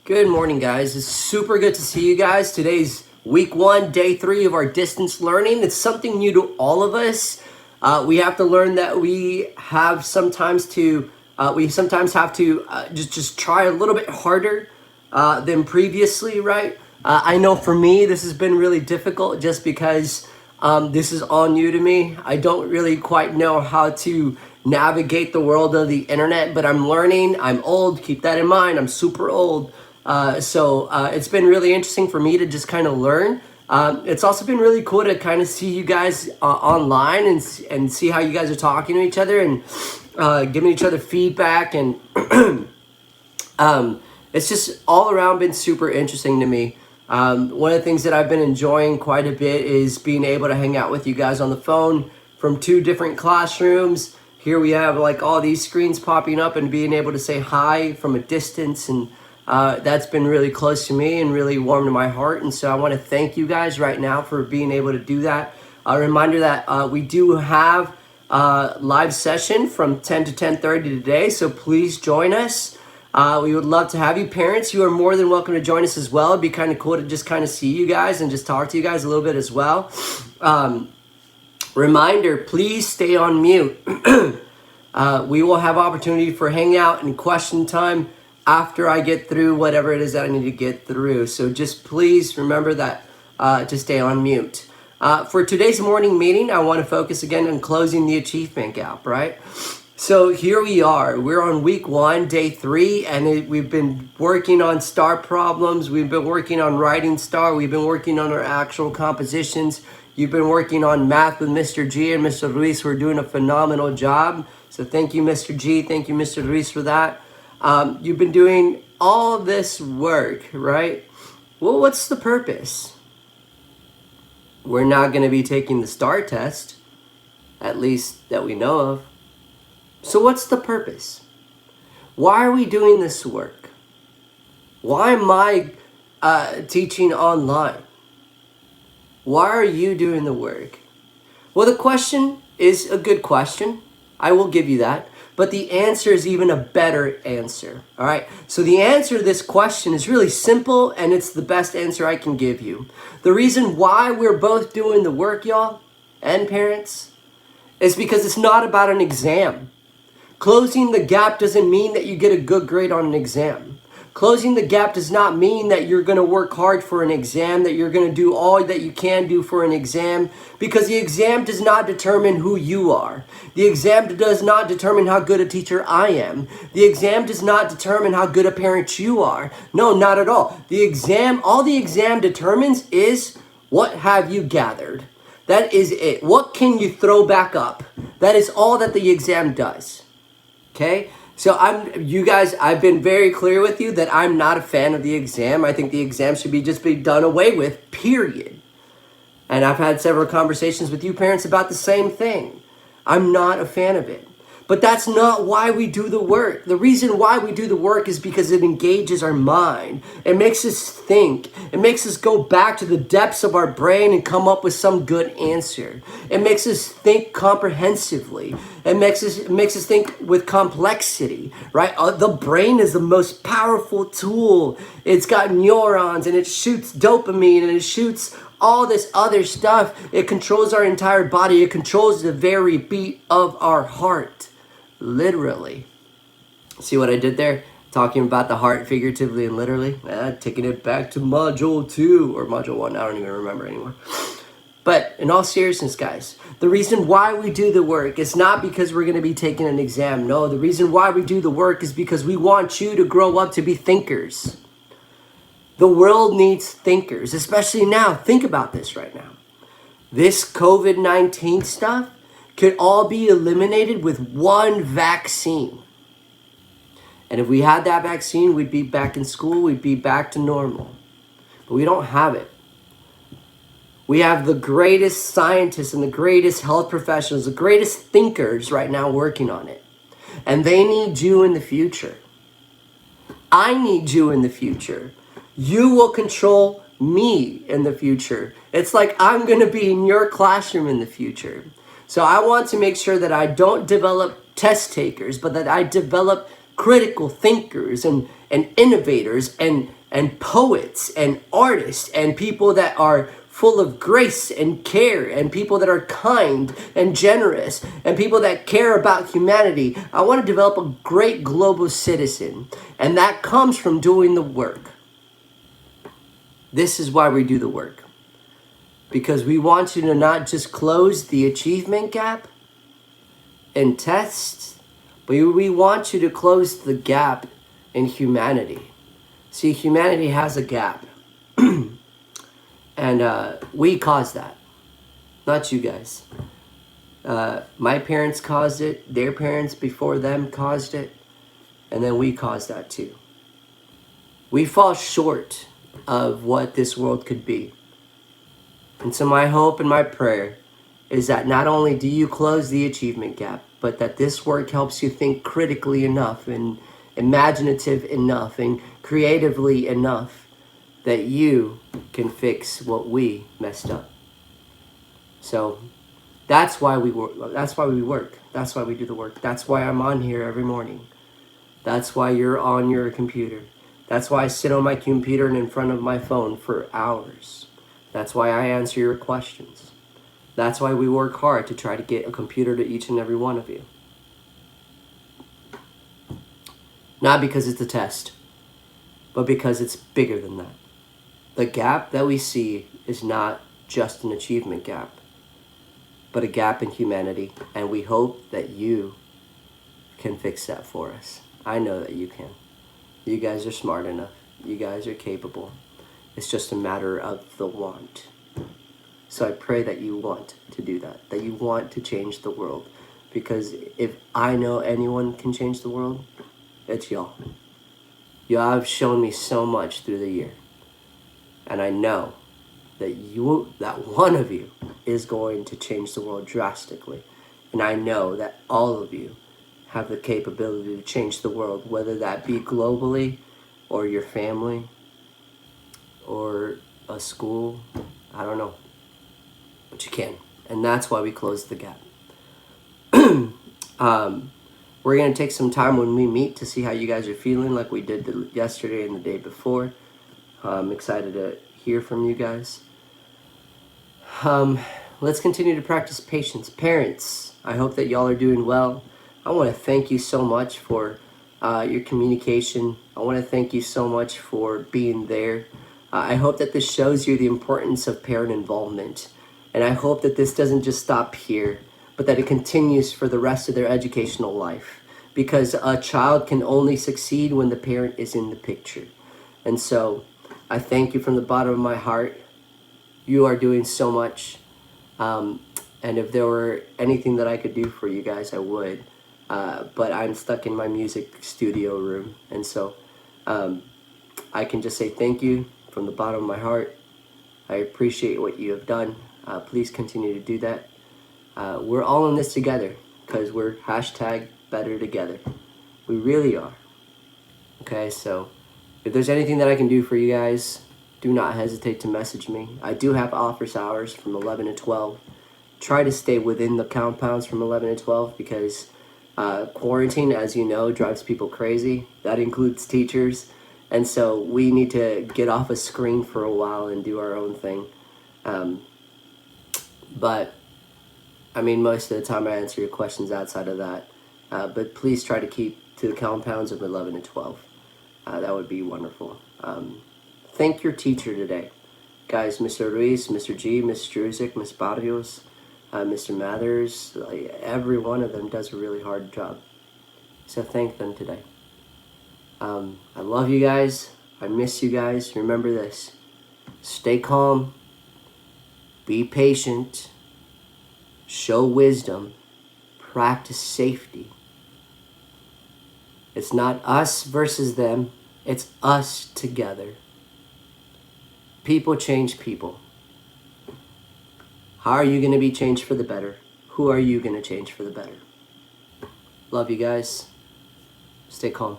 Good morning, guys. It's super good to see you guys. Today's week 1, day 3 of our distance learning. It's something new to all of us. We have to learn that we sometimes have to just try a little bit harder than previously, right? I know for me, this has been really difficult just because this is all new to me. I don't really quite know how to navigate the world of the internet, but I'm learning. I'm old. Keep that in mind. I'm super old. So it's been really interesting for me to just kind of learn. It's also been really cool to kind of see you guys online and see how you guys are talking to each other and giving each other feedback. And it's just all around been super interesting to me. One of the things that I've been enjoying quite a bit is being able to hang out with you guys on the phone from 2 different classrooms. Here we have like all these screens popping up and being able to say hi from a distance, and that's been really close to me and really warm to my heart. And so I want to thank you guys right now for being able to do that. A reminder that we do have a live session from 10 to 10:30 today, so please join us. We would love to have you. Parents, you are more than welcome to join us as well. It'd be kind of cool to just kind of see you guys and just talk to you guys a little bit as well. Reminder, please stay on mute. We will have opportunity for hangout and question time after I get through whatever it is that I need to get through. So just please remember that to stay on mute. For today's morning meeting, I want to focus again on closing the achievement gap, right? So here we are. We're on week 1, day 3, and we've been working on STAR problems. We've been working on writing STAR. We've been working on our actual compositions. You've been working on math with Mr. G and Mr. Ruiz, who are doing a phenomenal job. So thank you, Mr. G. Thank you, Mr. Ruiz, for that. You've been doing all this work, right? Well, what's the purpose? We're not going to be taking the STAR test, at least that we know of. So what's the purpose? Why are we doing this work? Why am I teaching online? Why are you doing the work? Well, the question is a good question. I will give you that. But the answer is even a better answer. All right. So the answer to this question is really simple, and it's the best answer I can give you. The reason why we're both doing the work, y'all, and parents, is because it's not about an exam. Closing the gap doesn't mean that you get a good grade on an exam. Closing the gap does not mean that you're going to work hard for an exam, that you're going to do all that you can do for an exam, because the exam does not determine who you are. The exam does not determine how good a teacher I am. The exam does not determine how good a parent you are. No, not at all. All the exam determines is what have you gathered. That is it. What can you throw back up? That is all that the exam does. Okay? So I've been very clear with you that I'm not a fan of the exam. I think the exam should just be done away with, period. And I've had several conversations with you parents about the same thing. I'm not a fan of it. But that's not why we do the work. The reason why we do the work is because it engages our mind. It makes us think. It makes us go back to the depths of our brain and come up with some good answer. It makes us think comprehensively. It makes us think with complexity, right? The brain is the most powerful tool. It's got neurons, and it shoots dopamine, and it shoots all this other stuff. It controls our entire body. It controls the very beat of our heart. Literally. See what I did there? Talking about the heart figuratively and literally. Taking it back to module 2 or module 1. I don't even remember anymore. But in all seriousness, guys, the reason why we do the work is not because we're going to be taking an exam. No, the reason why we do the work is because we want you to grow up to be thinkers. The world needs thinkers, especially now. Think about this right now. This COVID-19 stuff could all be eliminated with one vaccine. And if we had that vaccine, we'd be back in school, we'd be back to normal. But we don't have it. We have the greatest scientists and the greatest health professionals, the greatest thinkers right now working on it. And they need you in the future. I need you in the future. You will control me in the future. It's like I'm going to be in your classroom in the future. So I want to make sure that I don't develop test takers, but that I develop critical thinkers and innovators and poets and artists and people that are full of grace and care and people that are kind and generous and people that care about humanity. I want to develop a great global citizen, and that comes from doing the work. This is why we do the work, because we want you to not just close the achievement gap in tests, but we want you to close the gap in humanity. See, humanity has a gap. And we caused that, not you guys. My parents caused it, their parents before them caused it, and then we caused that too. We fall short of what this world could be. And so my hope and my prayer is that not only do you close the achievement gap, but that this work helps you think critically enough and imaginative enough and creatively enough that you can fix what we messed up. So that's why we work. That's why we work. That's why we do the work. That's why I'm on here every morning. That's why you're on your computer. That's why I sit on my computer and in front of my phone for hours. That's why I answer your questions. That's why we work hard to try to get a computer to each and every one of you. Not because it's a test, but because it's bigger than that. The gap that we see is not just an achievement gap, but a gap in humanity, and we hope that you can fix that for us. I know that you can. You guys are smart enough. You guys are capable. It's just a matter of the want. So I pray that you want to do that you want to change the world, because if I know anyone can change the world, it's y'all. Y'all have shown me so much through the year. And I know that one of you is going to change the world drastically. And I know that all of you have the capability to change the world, whether that be globally or your family or a school. I don't know. But you can. And that's why we closed the gap. We're going to take some time when we meet to see how you guys are feeling, like we did yesterday and the day before. I'm excited to hear from you guys. Let's continue to practice patience. Parents, I hope that y'all are doing well. I want to thank you so much for your communication. I want to thank you so much for being there. I hope that this shows you the importance of parent involvement. And I hope that this doesn't just stop here, but that it continues for the rest of their educational life. Because a child can only succeed when the parent is in the picture. And so I thank you from the bottom of my heart. You are doing so much. And if there were anything that I could do for you guys, I would. But I'm stuck in my music studio room. And so I can just say thank you from the bottom of my heart. I appreciate what you have done. Please continue to do that. We're all in this together because we're #better together. We really are. Okay, so if there's anything that I can do for you guys, do not hesitate to message me. I do have office hours from 11 to 12. Try to stay within the compounds from 11 to 12 because quarantine, as you know, drives people crazy. That includes teachers. And so we need to get off a screen for a while and do our own thing. But, I mean, most of the time I answer your questions outside of that. But please try to keep to the compounds of 11 and 12. That would be wonderful. Thank your teacher today. Guys, Mr. Ruiz, Mr. G, Ms. Struzik, Ms. Barrios, Mr. Mathers, every one of them does a really hard job. So thank them today. I love you guys. I miss you guys. Remember this. Stay calm. Be patient. Show wisdom. Practice safety. It's not us versus them. It's us together. People change people. How are you going to be changed for the better? Who are you going to change for the better? Love you guys. Stay calm.